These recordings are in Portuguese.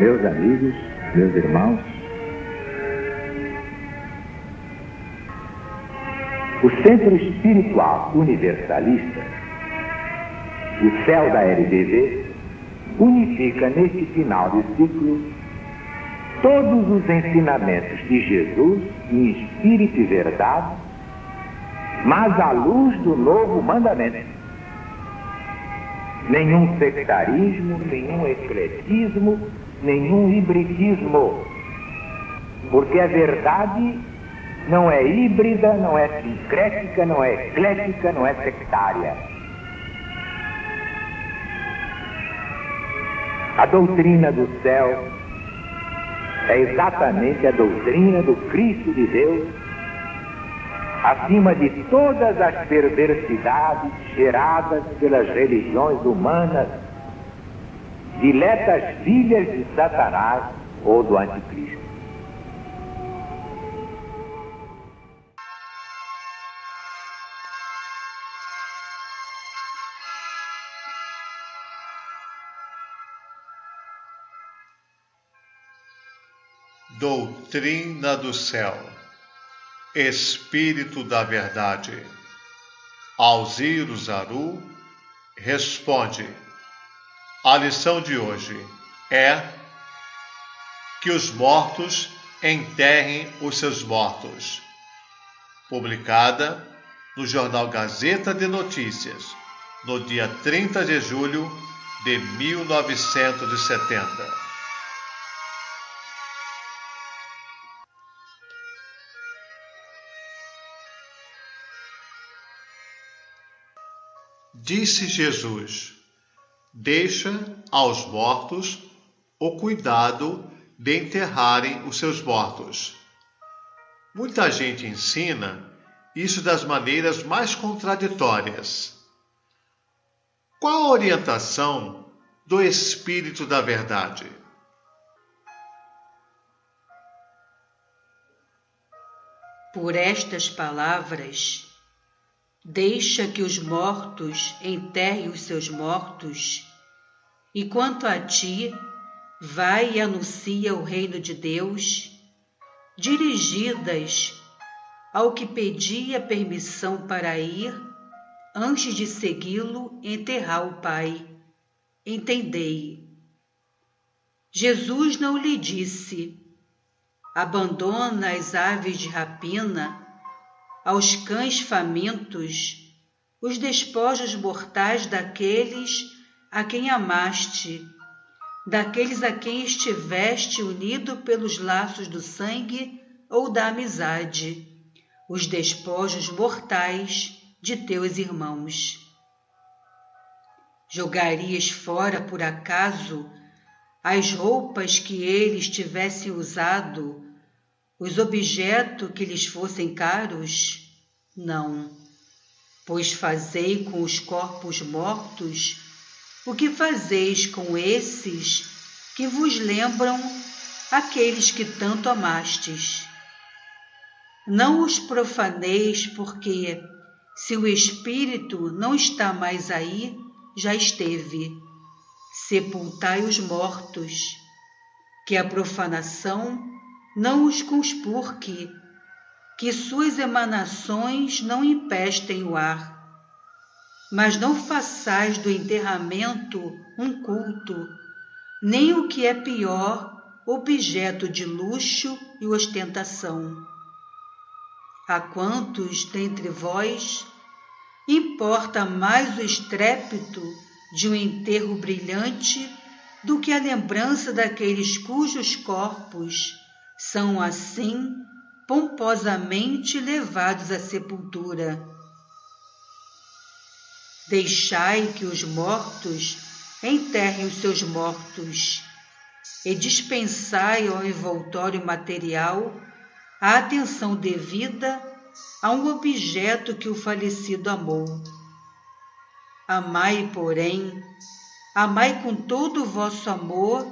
Meus amigos, meus irmãos, o Centro Espiritual Universalista, o CEL da LBV, unifica neste final de ciclo todos os ensinamentos de Jesus em espírito e verdade, mas à luz do novo mandamento. Nenhum sectarismo, nenhum ecletismo, nenhum hibridismo, porque a verdade não é híbrida, não é sincrética, não é eclética, não é sectária. A doutrina do céu é exatamente a doutrina do Cristo de Deus, acima de todas as perversidades geradas pelas religiões humanas, diletas filhas de Satanás ou do Anticristo. Doutrina do céu, Espírito da verdade. Alziro Zaru responde. A lição de hoje é que os mortos enterrem os seus mortos. Publicada no jornal Gazeta de Notícias, no dia 30 de julho de 1970. Disse Jesus: deixa aos mortos o cuidado de enterrarem os seus mortos. Muita gente ensina isso das maneiras mais contraditórias. Qual a orientação do Espírito da Verdade? Por estas palavras, deixa que os mortos enterrem os seus mortos, e quanto a ti, vai e anuncia o reino de Deus, dirigidas ao que pedia permissão para ir, antes de segui-lo, enterrar o Pai. Entendei. Jesus não lhe disse: abandona as aves de rapina, aos cães famintos, os despojos mortais daqueles a quem amaste, daqueles a quem estiveste unido pelos laços do sangue ou da amizade, os despojos mortais de teus irmãos. Jogarias fora, por acaso, as roupas que eles tivessem usado, os objetos que lhes fossem caros? Não, pois fazei com os corpos mortos o que fazeis com esses que vos lembram aqueles que tanto amastes. Não os profaneis, porque, se o espírito não está mais aí, já esteve. Sepultai os mortos, que a profanação não os conspurque, que suas emanações não empestem o ar. Mas não façais do enterramento um culto, nem o que é pior, objeto de luxo e ostentação. A quantos dentre vós importa mais o estrépito de um enterro brilhante do que a lembrança daqueles cujos corpos são assim pomposamente levados à sepultura? Deixai que os mortos enterrem os seus mortos e dispensai ao envoltório material a atenção devida a um objeto que o falecido amou. Amai, porém, amai com todo o vosso amor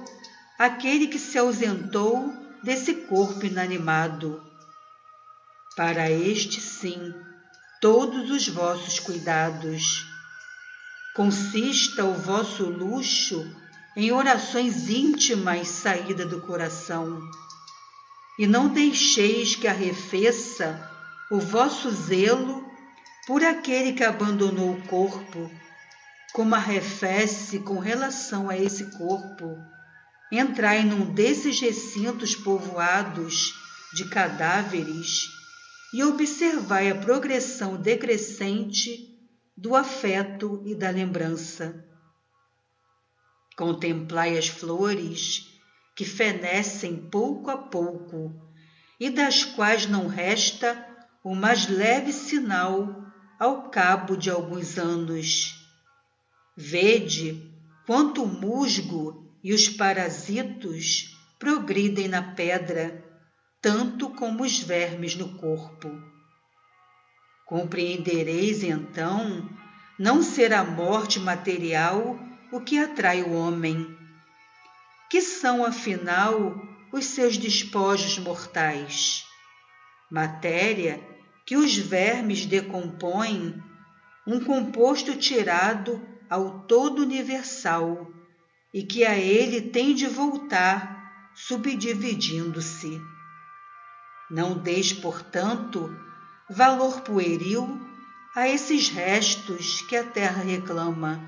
aquele que se ausentou desse corpo inanimado. Para este, sim, todos os vossos cuidados. Consista o vosso luxo em orações íntimas saída do coração, e não deixeis que arrefeça o vosso zelo por aquele que abandonou o corpo, como arrefece com relação a esse corpo. Entrai num desses recintos povoados de cadáveres e observai a progressão decrescente do afeto e da lembrança. Contemplai as flores que fenecem pouco a pouco e das quais não resta o mais leve sinal ao cabo de alguns anos. Vede quanto o musgo e os parasitos progridem na pedra, tanto como os vermes no corpo. Compreendereis então não ser a morte material o que atrai o homem, que são afinal os seus despojos mortais, matéria que os vermes decompõem, um composto tirado ao todo universal e que a ele tem de voltar subdividindo-se. Não deis, portanto, valor pueril a esses restos que a terra reclama.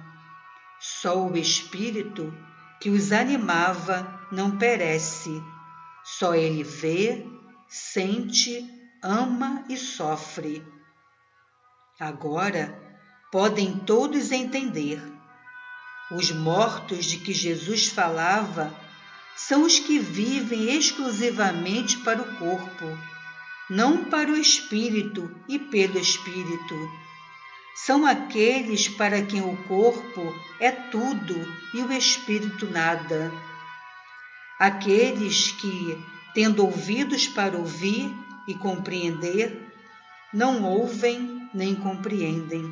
Só o espírito que os animava não perece, só ele vê, sente, ama e sofre. Agora podem todos entender. Os mortos de que Jesus falava são os que vivem exclusivamente para o corpo, não para o espírito e pelo espírito. São aqueles para quem o corpo é tudo e o espírito nada. Aqueles que, tendo ouvidos para ouvir e compreender, não ouvem nem compreendem.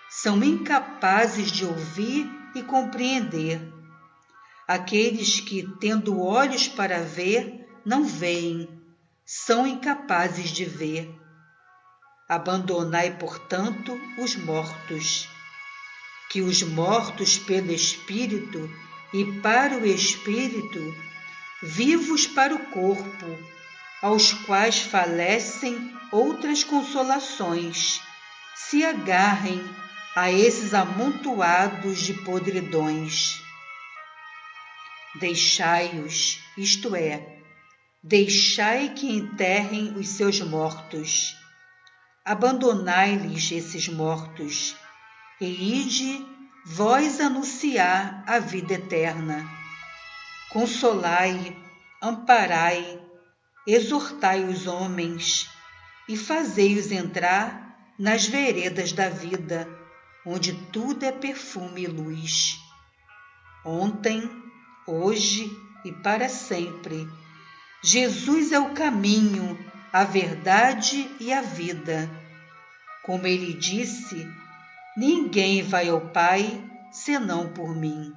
São incapazes de ouvir e compreender. Aqueles que, tendo olhos para ver, não veem, são incapazes de ver. Abandonai, portanto, os mortos, que os mortos pelo Espírito e para o Espírito, vivos para o corpo, aos quais falecem outras consolações, se agarrem a esses amontoados de podridões. Deixai-os, isto é, deixai que enterrem os seus mortos. Abandonai-lhes esses mortos, e ide vós anunciar a vida eterna. Consolai, amparai, exortai os homens, e fazei-os entrar nas veredas da vida, onde tudo é perfume e luz. Ontem, hoje e para sempre, Jesus é o caminho, a verdade e a vida. Como ele disse, ninguém vai ao Pai senão por mim.